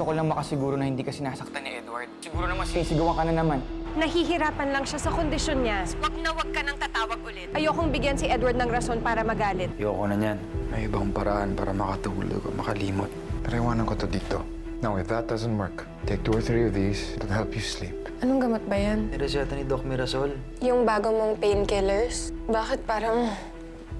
Gusto ko lang makasiguro na hindi ka sinasaktan ni Edward. Siguro naman sisigawan ka na naman. Nahihirapan lang siya sa kondisyon niya. Wag ka nang tatawag ulit. Ayokong bigyan si Edward ng rason para magalit. Ayoko na niyan. May ibang paraan para makatulog o makalimot. Pero iwanan ko to dito. Now, if that doesn't work, take 2 or 3 of these. It'll help you sleep. Anong gamot ba yan? Nireseta ni Doc Mirasol. Yung bago mong painkillers? Bakit parang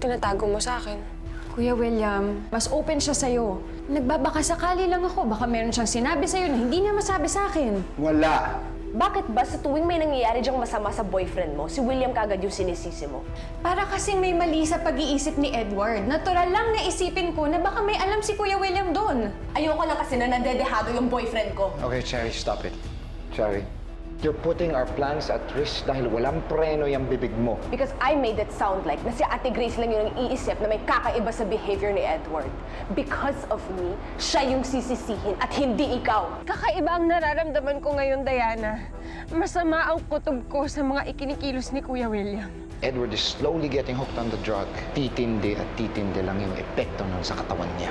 tinatago mo sa akin? Kuya William, mas open siya sa'yo. Nagbabaka sakali lang ako. Baka meron siyang sinabi sa'yo na hindi niya masabi sa akin. Wala! Bakit ba sa tuwing may nangyayari diyang masama sa boyfriend mo, si William kagad yung sinisisi mo? Para kasing may mali sa pag-iisip ni Edward. Natural lang na isipin ko na baka may alam si Kuya William doon. Ayoko lang kasi na nandedehado yung boyfriend ko. Okay, Cherry, stop it. Cherry, you're putting our plans at risk dahil walang preno yung bibig mo. Because I made it sound like na si Ate Grace lang yung iisip na may kakaiba sa behavior ni Edward. Because of me, siya yung sisisihin at hindi ikaw. Kakaiba ang nararamdaman ko ngayon, Diana. Masama ang kutob ko sa mga ikinikilos ni Kuya William. Edward is slowly getting hooked on the drug. Titindi at titindi lang yung epekto nun sa katawan niya.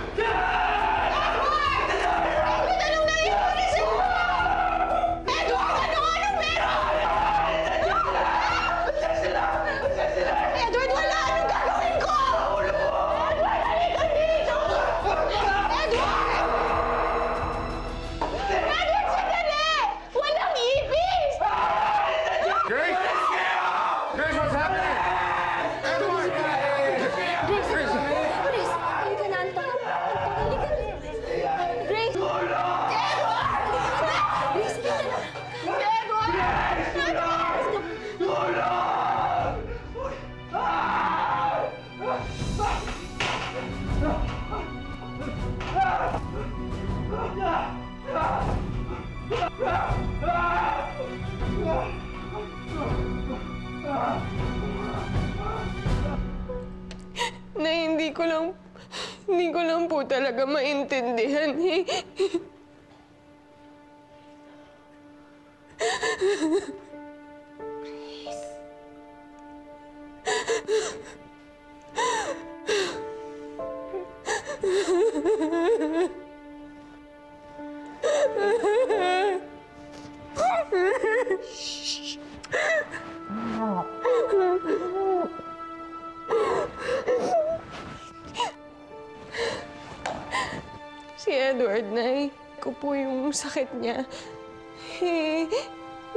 Na hindi ko lang po talaga maintindihan eh. Si Edward, Nay, ko po yung sakit niya. Eh,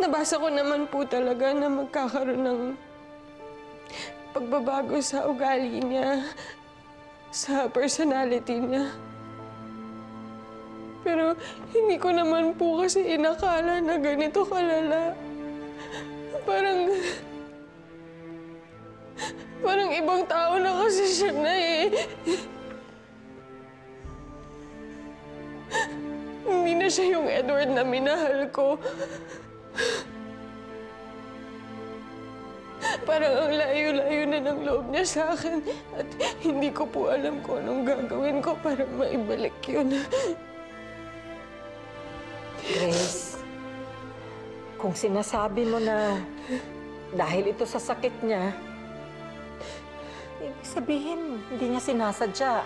nabasa ko naman po talaga na magkakaroon ng pagbabago sa ugali niya, sa personality niya. Pero hindi ko naman po kasi inakala na ganito kalala. Parang ibang tao na kasi siya na eh. Hindi na siya yung Edward na minahal ko. Parang ang layo-layo na ng loob niya sa akin at hindi ko po alam kung anong gagawin ko para maibalik yun. Grace, kung sinasabi mo na dahil ito sa sakit niya, ibig sabihin, hindi niya sinasadya.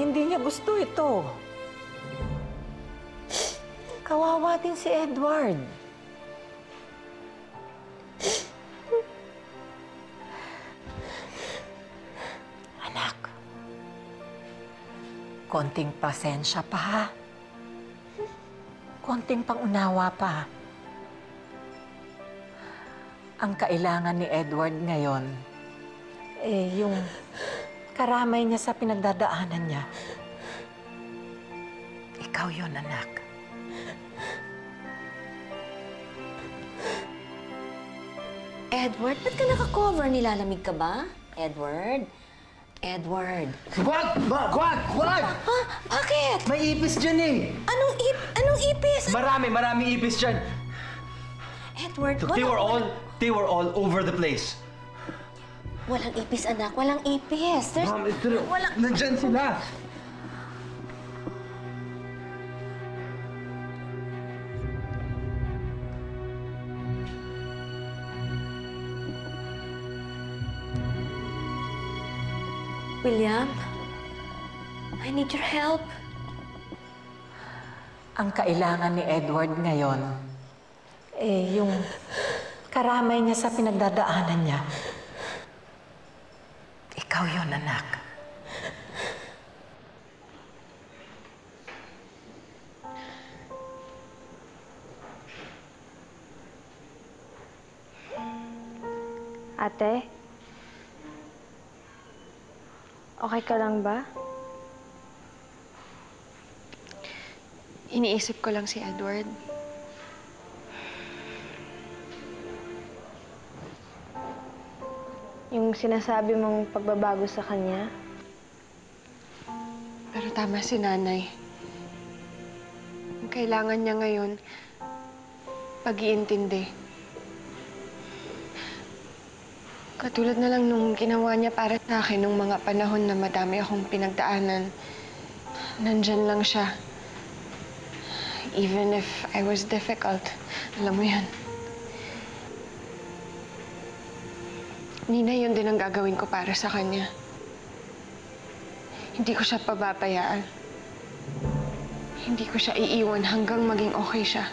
Hindi niya gusto ito. Kawawa din si Edward. Anak, konting pasensya pa, ha? Konting pangunawa pa. Ang kailangan ni Edward ngayon, yung karamay niya sa pinagdadaanan niya. Ikaw yun, anak. Edward, ba't ka naka-cover? Nilalamig ka ba? Edward? Edward. Wag! Wag! Wag! Ha? Bakit? May ipis dyan eh! Anong ipis? Maraming ipis dyan. Edward, They were all over the place. Walang ipis, anak. Walang ipis. Ma'am, nandyan sila. William, I need your help. Ang kailangan ni Edward ngayon, yung karamay niya sa pinagdadaanan niya. Ikaw yun, anak. Ate? Okay ka lang ba? Iniisip ko lang si Edward. Yung sinasabi mong pagbabago sa kanya? Pero tama si nanay. Ang kailangan niya ngayon, pag-iintindi. Katulad na lang nung ginawa niya para sa akin nung mga panahon na madami akong pinagdaanan. Nandyan lang siya. Even if I was difficult. Alam mo yan. Nina, yun din ang gagawin ko para sa kanya. Hindi ko siya pababayaan. Hindi ko siya iiwan hanggang maging okay siya.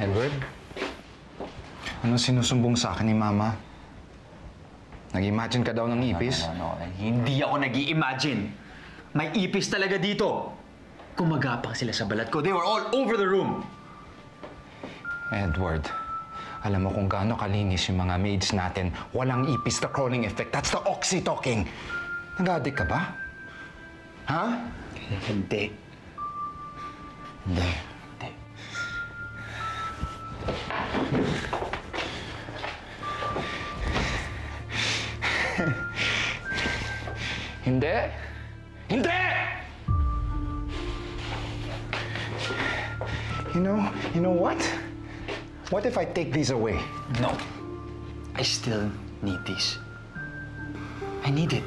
Edward? Anong sinusumbong sa akin ni Mama? Nag-imagine ka daw ng ipis? No. Hindi ako nag-i-imagine. May ipis talaga dito. Kumagapang sila sa balat ko. They were all over the room. Edward, alam mo kung gaano kalinis yung mga maids natin. Walang ipis, the crawling effect. That's the oxy talking. Nag-addict ka ba? Ha? Hindi. Hindi. Hindi. Hindi! You know what? What if I take these away? No. I still need this. I need it.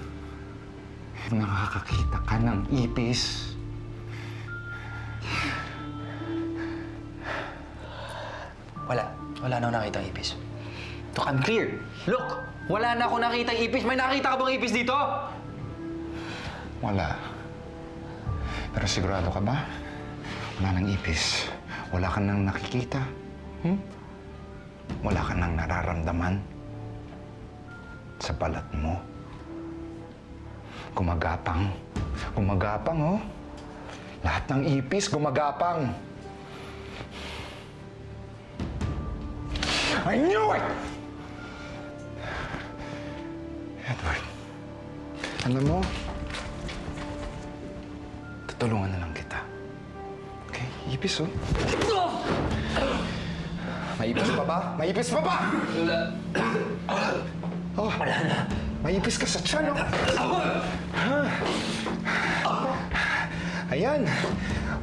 Nakakakita ka ng ipis. Wala na ako nakita ang ipis. Look, I'm clear. Look! Wala na ako nakita ang ipis. May nakita ka bang ipis dito? Wala. Pero sigurado ka ba? Wala nang ipis. Wala ka nang nakikita. Wala ka nang nararamdaman sa balat mo. Gumagapang. Gumagapang, oh. Lahat ng ipis gumagapang. I knew it! Edward, alam mo, tutulungan na lang kita. Okay? Ipis, oh. May ipis pa ba? May ipis pa ba? Oh, wala na. May ipis ka sa tiyan, oh. Ayan.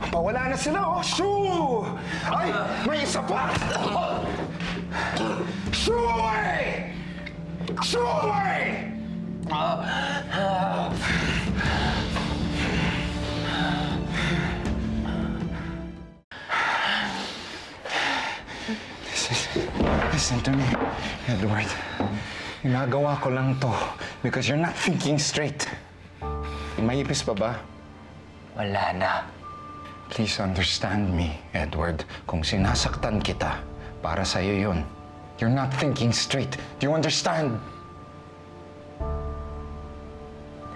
Pawala na sila, oh. Shoo! Ay, may isa pa! Shoo away! Shoo away! Listen to me, Edward. Ginagawa ko lang to because you're not thinking straight. May ipis pa ba? Wala na. Please understand me, Edward. Kung sinasaktan kita, para sa'yo yun. You're not thinking straight. Do you understand?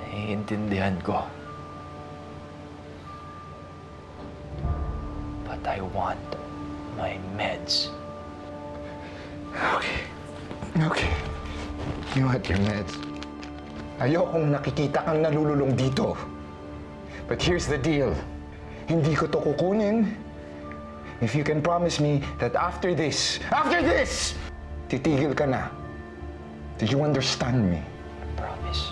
Naiintindihan ko. But I want my meds. Okay. Okay. You want your meds? Ayokong nakikita kang nalululong dito. But here's the deal. Hindi ko to kukunin if you can promise me that after this, titigil ka na. Do you understand me? Promise.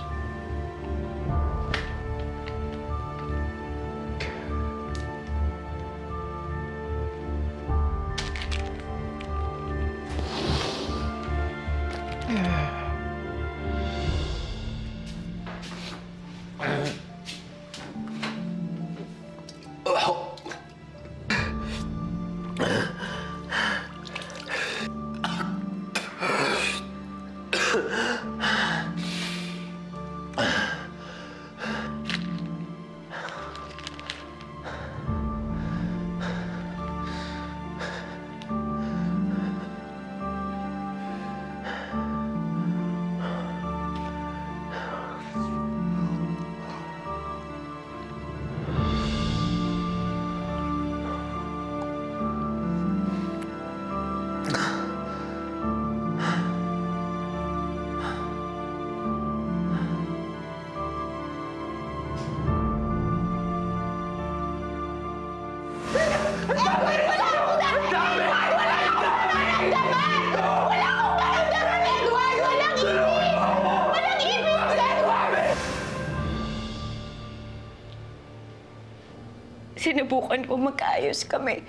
Sinubukan ko magkaayos kami.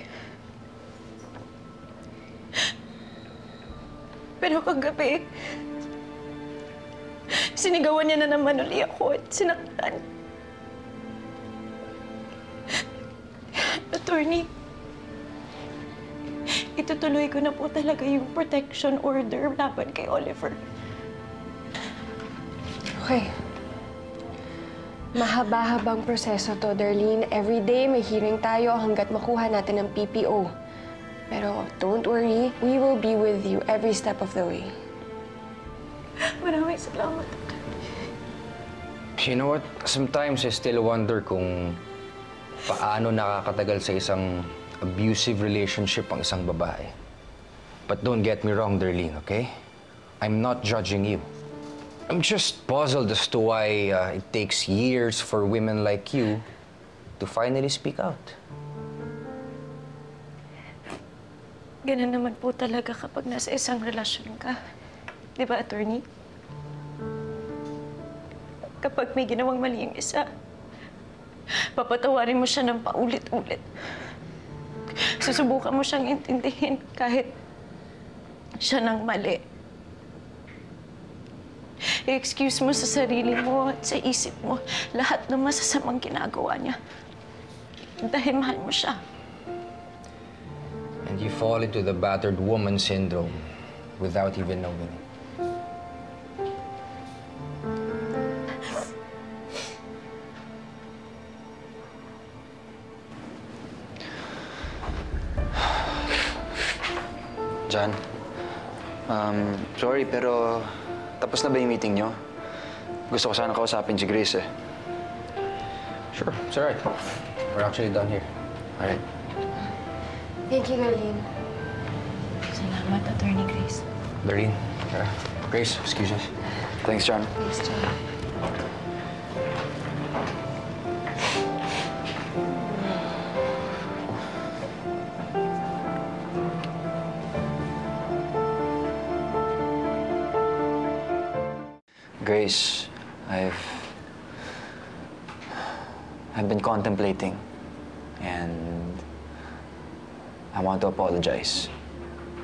Pero kagabi, sinigawan niya na naman uli ako at sinaktan. Attorney, itutuloy ko na po talaga yung protection order laban kay Oliver. Okay. Mahaba-habang proseso to, Darlene. Every day may hearing tayo hanggat makuha natin ang PPO. Pero don't worry, we will be with you every step of the way. Maraming salamat. You know what? Sometimes I still wonder kung paano nakakatagal sa isang abusive relationship ang isang babae. But don't get me wrong, Darlene, okay? I'm not judging you. I'm just puzzled as to why it takes years for women like you to finally speak out. Ganun naman po talaga kapag nasa isang relasyon ka. Di ba, attorney? Kapag may ginawang mali yung isa, papatawarin mo siya ng paulit-ulit. Susubukan mo siyang intindihin kahit siya nang mali. I-excuse mo sa sarili mo at sa isip mo lahat ng masasamang ginagawa niya. Dahil mahal mo siya. And you fall into the battered woman syndrome without even knowing it. John, sorry pero tapos na ba yung meeting nyo? Gusto ko sana kausapin si Grace eh. Sure, it's all right. We're actually done here. All right. Thank you, Darlene. Salamat, Attorney Grace. Darlene, Tara. Grace, excuse us. Thanks, John. Thanks, John. Grace, I've been contemplating and I want to apologize.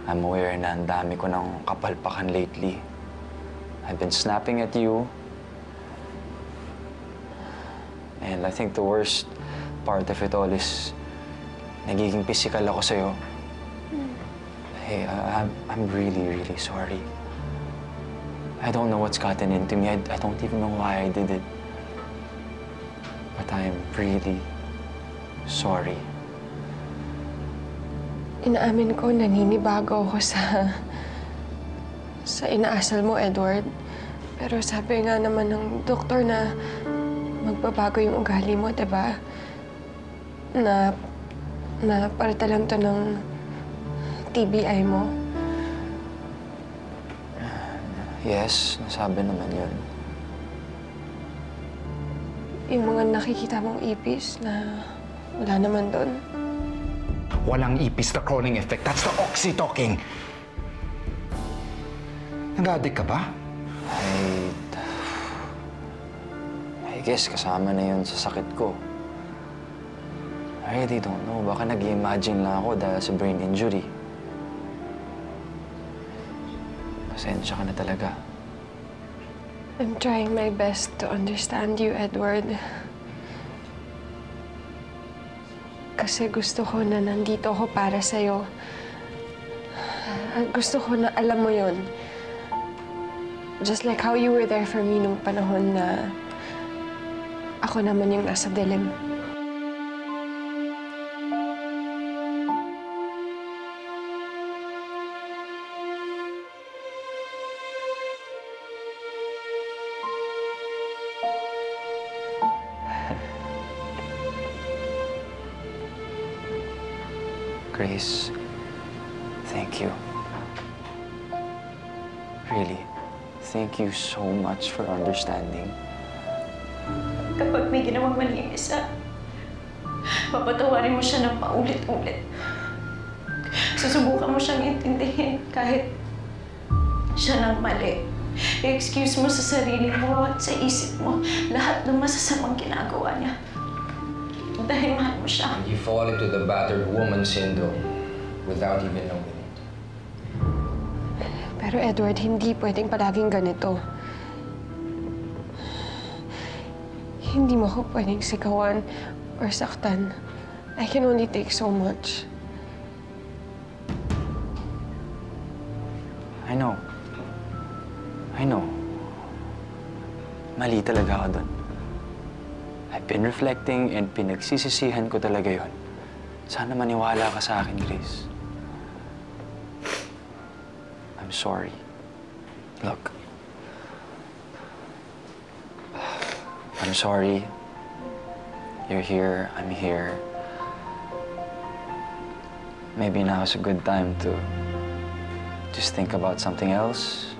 I'm aware na ang dami ko ng kapalpakan lately. I've been snapping at you. And I think the worst part of it all is nagiging physical ako sa'yo. Hey, I'm really, really sorry. I don't know what's gotten into me. I don't even know why I did it. But I'm really sorry. Inaamin ko, naninibago ako sa inaasal mo, Edward. Pero sabi nga naman ng doktor na magbabago yung ugali mo, diba? Na parata lang to ng TBI mo. Yes, nasabi naman yun. Yung mga nakikita mong ipis na wala naman doon. Walang ipis na crawling effect. That's the oxy talking. Nag-addict ka ba? I guess kasama na yun sa sakit ko. I really don't know. Baka nag-imagine lang ako dahil sa brain injury. Pasensya ka na talaga. I'm trying my best to understand you, Edward. Kasi gusto ko na nandito ako para sa'yo. At gusto ko na alam mo yun. Just like how you were there for me nung panahon na ako naman yung nasa dilim. Grace, thank you. Really, thank you so much for understanding. Kapag may ginawang mali yung isa, papatawarin mo siya ng paulit-ulit. Susubukan mo siyang intindihin kahit siya nang mali. I-excuse mo sa sarili mo at sa isip mo lahat ng masasamang ginagawa niya. Dahil mahal mo siya. And you fall into the battered woman syndrome without even knowing it. Pero Edward, hindi pwedeng palaging ganito. Hindi mo ako pwedeng sikawan or saktan. I can only take so much. I know. Mali talaga ako doon. I've been reflecting and pinagsisisihan ko talaga yon. Sana maniwala ka sa akin, Grace. I'm sorry. Look. I'm sorry. You're here, I'm here. Maybe now is a good time to just think about something else.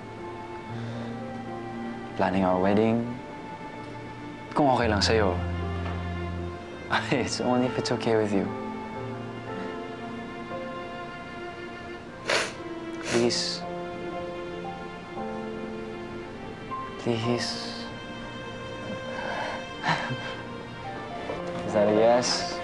Planning our wedding. Kung okay lang sa'yo. It's only if it's okay with you. Please. Please. Is that a yes?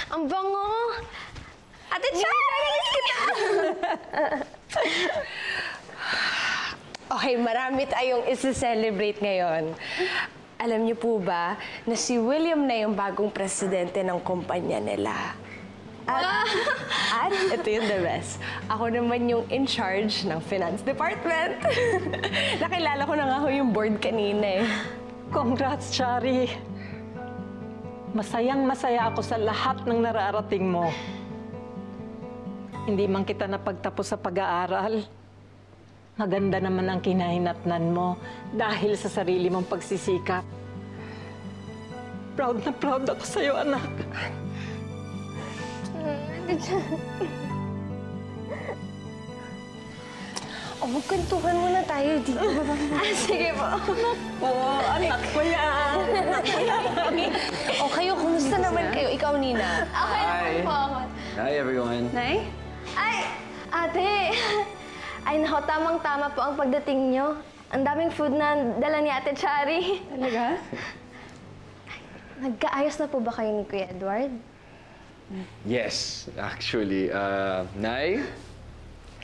Ang bango! Ate Char! Namiss kita! Okay, marami tayong isi-celebrate ngayon. Alam niyo po ba na si William na yung bagong presidente ng kumpanya nila? At ito yung the best. Ako naman yung in charge ng finance department. Nakilala ko na nga ho yung board kanina eh. Congrats, Shari. Masayang-masaya ako sa lahat ng nararating mo. Hindi man kita napagtapos sa pag-aaral. Maganda naman ang kinahinatnan mo dahil sa sarili mong pagsisikap. Proud na proud ako sa'yo, anak. Magkwentuhan muna tayo dito. Sige po. Oo, anak ko yan. O kayo, kumusta naman kayo? Ikaw, Nina. Okay naman po ako. Hi, everyone. Nay? Ay, ate! Ay, nako, tamang-tama po ang pagdating nyo. Ang daming food na dala ni Ate Chari. Talaga? Nagkaayos na po ba kayo ni Kuya Edward? Yes, actually. Nay,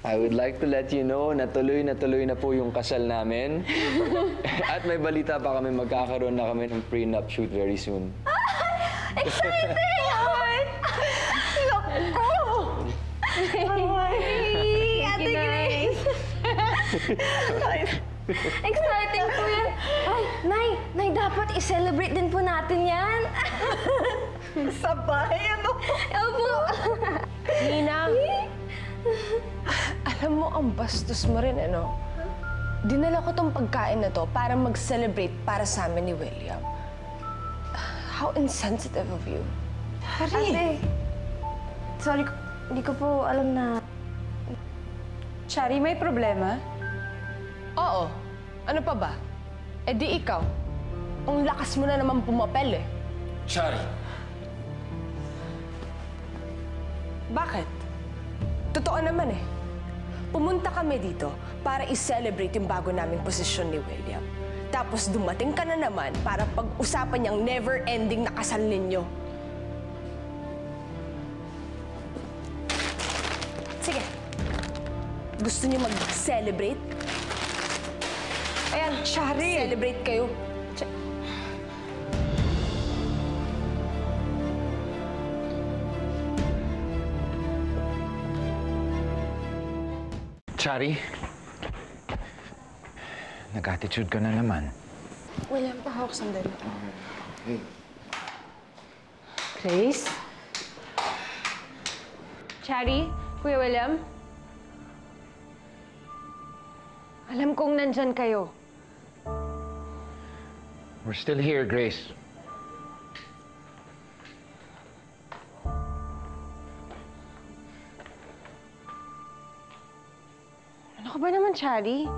I would like to let you know na tuloy na po yung kasal namin. At may balita pa kami, magkakaroon na kami ng prenup shoot very soon. Exciting! Naku! Ate Grace! Exciting po yan. Ay, Nay, dapat i-celebrate din po natin yan. Sabay, ano? Opo. Nina, alam mo, ang bastos mo rin, ano? Dinala ko tong pagkain na to para mag-celebrate para sa amin ni William. How insensitive of you. Ate, sorry, hindi ko po alam na... Shari, may problema? Oo. Ano pa ba? Eh di ikaw. Ang lakas mo na naman pumapel eh. Shari! Bakit? Totoo naman eh. Pumunta kami dito para i-celebrate yung bago naming posisyon ni William. Tapos dumating ka na naman para pag-usapan yung never-ending na kasal ninyo. Sige. Gusto niyo mag-celebrate? Ayan, Shari! Celebrate kayo. Chari, nag-attitude ka na naman. William, pahawak sandali. Grace? Shari, Kuya William? Alam kong nandyan kayo. We're still here, Grace. Ano ka ba naman, Shari?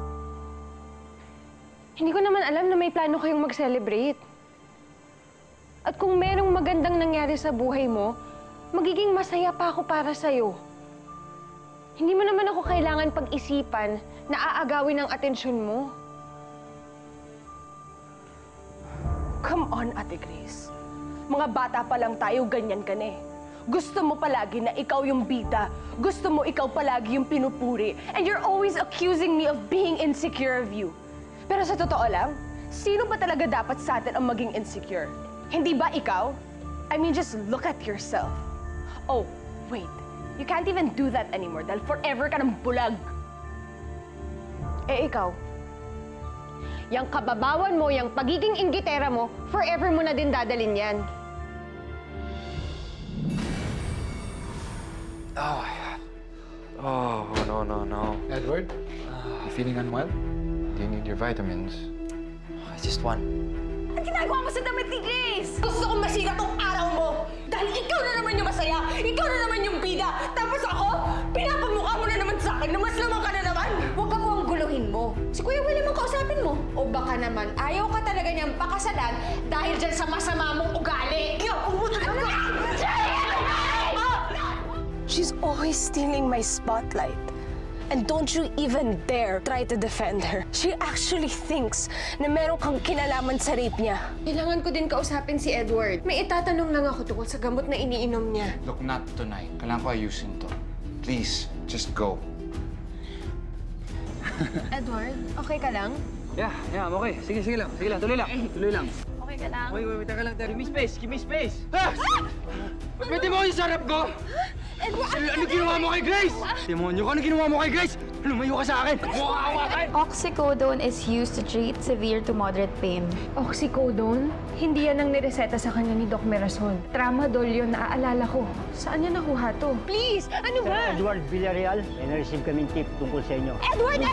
Hindi ko naman alam na may plano kayong mag-celebrate. At kung merong magandang nangyari sa buhay mo, magiging masaya pa ako para sa'yo. Hindi mo naman ako kailangan pag-isipan na aagawin ang atensyon mo. Come on, Ate Grace. Mga bata pa lang tayo, ganyan ka na eh. Gusto mo palagi na ikaw yung bida. Gusto mo ikaw palagi yung pinupuri. And you're always accusing me of being insecure of you. Pero sa totoo lang, sino ba talaga dapat sa atin ang maging insecure? Hindi ba ikaw? I mean, just look at yourself. Oh, wait. You can't even do that anymore dahil forever ka ng bulag. Eh, ikaw? Yang kababawan mo, yang pagiging inggitera mo, forever mo na din dadalin yan. Oh my God. Oh, no. Edward, you feeling unwell? Do you need your vitamins? I just want... Ang ginagawa mo sa damit ni Grace! Gusto kong masira tong araw mo! Dahil ikaw na naman yung masaya! Ikaw na naman yung bida! Tapos ako, pinapamukha mo na naman sa akin na mas lamang ka na naman! Huwag ka mo ang guluhin mo. Si Kuya William ang kausapin mo. O baka naman, ayaw ka talaga niyang pakasalan dahil dyan sa masama mong ugali. She's always stealing my spotlight. And don't you even dare try to defend her. She actually thinks na meron kang kinalaman sa rape niya. Kailangan ko din kausapin si Edward. May itatanong lang ako tungkol sa gamot na iniinom niya. Look, not tonight. Kailangan ko ayusin to. Please, just go. Edward, okay ka lang? Yeah, I'm okay. Sige lang. Tuloy lang. Okay ka lang? Wait, teka lang. Give me space. Ah! Pwede mo yung sarap ko? Ano ginawa mo kay Grace? Demonyo ka, ano ginawa mo kay Grace? Lumayo ka sa akin! Mukha-hawakan! Oxycodone is used to treat severe to moderate pain. Oxycodone? Hindi yan ang nireseta sa kanya ni Doc Merazon. Tramadol yun, naaalala ko. Saan niya nakuha to? Please! Ano ba? Edward Villarreal, may na-receive kaming tip tungkol sa inyo. Edward!